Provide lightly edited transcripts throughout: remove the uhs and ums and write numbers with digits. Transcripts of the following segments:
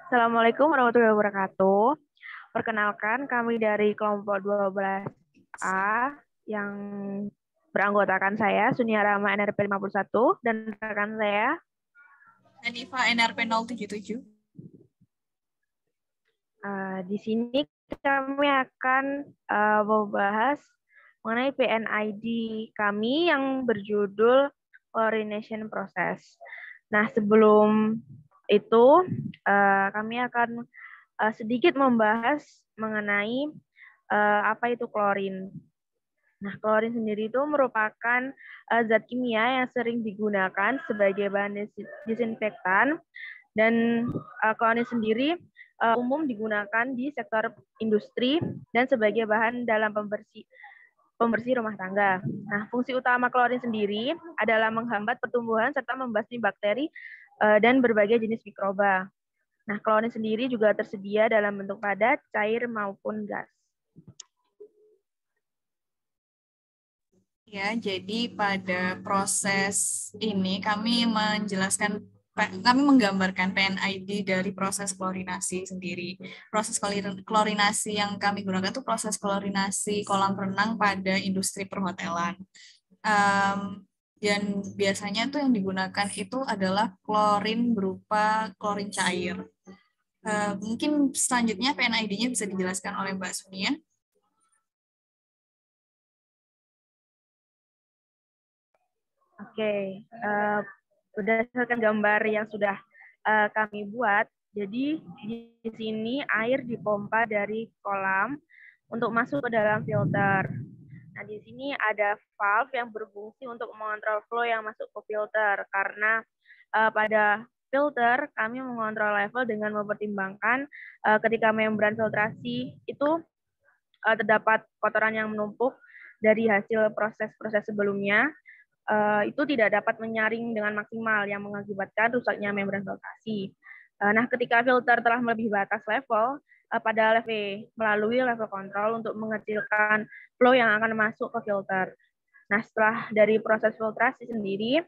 Assalamualaikum warahmatullahi wabarakatuh. Perkenalkan, kami dari kelompok 12A yang beranggotakan saya, Sunia Rama NRP 51, dan rekan saya, Hanifa NRP 077. Di sini kami akan membahas mengenai PNID kami yang berjudul Chlorination Process. Nah, sebelum itu kami akan sedikit membahas mengenai apa itu klorin. Nah, klorin sendiri itu merupakan zat kimia yang sering digunakan sebagai bahan disinfektan, dan klorin sendiri umum digunakan di sektor industri dan sebagai bahan dalam pembersih rumah tangga. Nah, fungsi utama klorin sendiri adalah menghambat pertumbuhan serta membasmi bakteri dan berbagai jenis mikroba. Nah, klorin sendiri juga tersedia dalam bentuk padat, cair, maupun gas. Ya, jadi pada proses ini kami menggambarkan PNID dari proses klorinasi sendiri. Proses klorinasi yang kami gunakan itu proses klorinasi kolam renang pada industri perhotelan. Dan biasanya tuh yang digunakan itu adalah klorin berupa klorin cair. Mungkin selanjutnya PNID-nya bisa dijelaskan oleh Mbak Sunia. Oke, berdasarkan gambar yang sudah kami buat, jadi di sini air dipompa dari kolam untuk masuk ke dalam filter. Nah, di sini ada valve yang berfungsi untuk mengontrol flow yang masuk ke filter, karena pada filter kami mengontrol level dengan mempertimbangkan ketika membran filtrasi itu terdapat kotoran yang menumpuk dari hasil proses-proses sebelumnya, itu tidak dapat menyaring dengan maksimal yang mengakibatkan rusaknya membran filtrasi. Nah, ketika filter telah melebihi batas level, pada level melalui level kontrol untuk mengecilkan flow yang akan masuk ke filter. Nah, setelah dari proses filtrasi sendiri,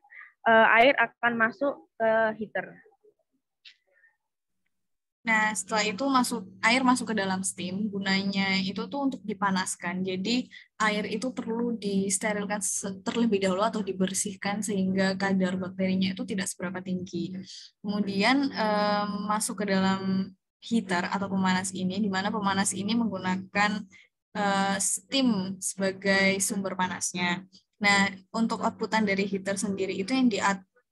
air akan masuk ke heater. Nah, setelah itu air masuk ke dalam steam, gunanya itu tuh untuk dipanaskan. Jadi, air itu perlu disterilkan terlebih dahulu atau dibersihkan sehingga kadar bakterinya itu tidak seberapa tinggi. Kemudian masuk ke dalam heater atau pemanas ini, di mana pemanas ini menggunakan steam sebagai sumber panasnya. Nah, untuk outputan dari heater sendiri itu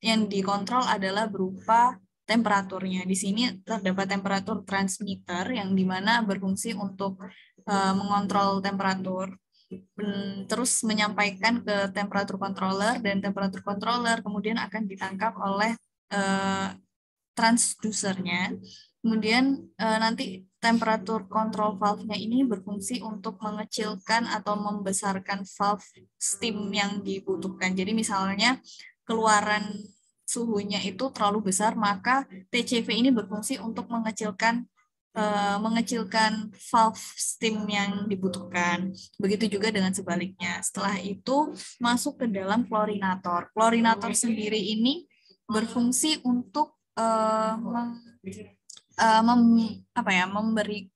yang dikontrol adalah berupa temperaturnya. Di sini terdapat temperatur transmitter yang dimana berfungsi untuk mengontrol temperatur, terus menyampaikan ke temperatur controller, dan temperatur controller kemudian akan ditangkap oleh transducernya. Kemudian nanti temperatur control valve-nya ini berfungsi untuk mengecilkan atau membesarkan valve steam yang dibutuhkan. Jadi misalnya keluaran suhunya itu terlalu besar, maka TCV ini berfungsi untuk mengecilkan valve steam yang dibutuhkan. Begitu juga dengan sebaliknya. Setelah itu masuk ke dalam klorinator. Klorinator sendiri ini berfungsi untuk memberi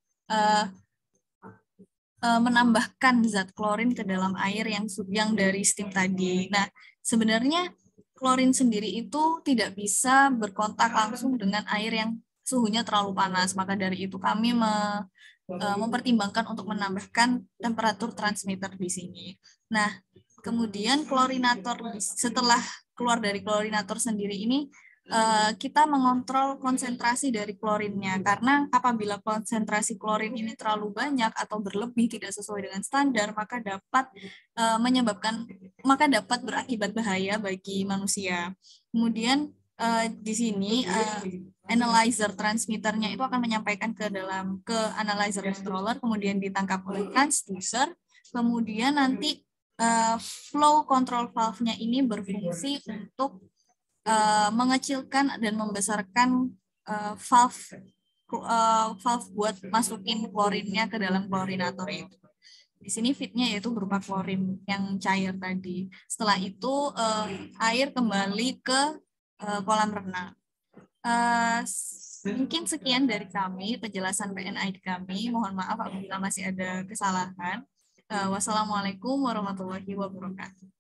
menambahkan zat klorin ke dalam air yang dari steam tadi. Nah, sebenarnya klorin sendiri itu tidak bisa berkontak langsung dengan air yang suhunya terlalu panas. Maka dari itu kami mempertimbangkan untuk menambahkan temperatur transmitter di sini. Nah, kemudian setelah keluar dari klorinator sendiri ini, kita mengontrol konsentrasi dari klorinnya, karena apabila konsentrasi klorin ini terlalu banyak atau berlebih tidak sesuai dengan standar, maka dapat berakibat bahaya bagi manusia. Kemudian di sini analyzer transmitternya itu akan menyampaikan ke analyzer controller, kemudian ditangkap oleh transducer, kemudian nanti flow control valve-nya ini berfungsi untuk mengecilkan dan membesarkan valve buat masukin klorinnya ke dalam klorinator itu. Di sini feed-nya yaitu berupa klorin yang cair tadi. Setelah itu air kembali ke kolam renang. Mungkin sekian dari kami, penjelasan PNID kami. Mohon maaf apabila masih ada kesalahan. Wassalamualaikum warahmatullahi wabarakatuh.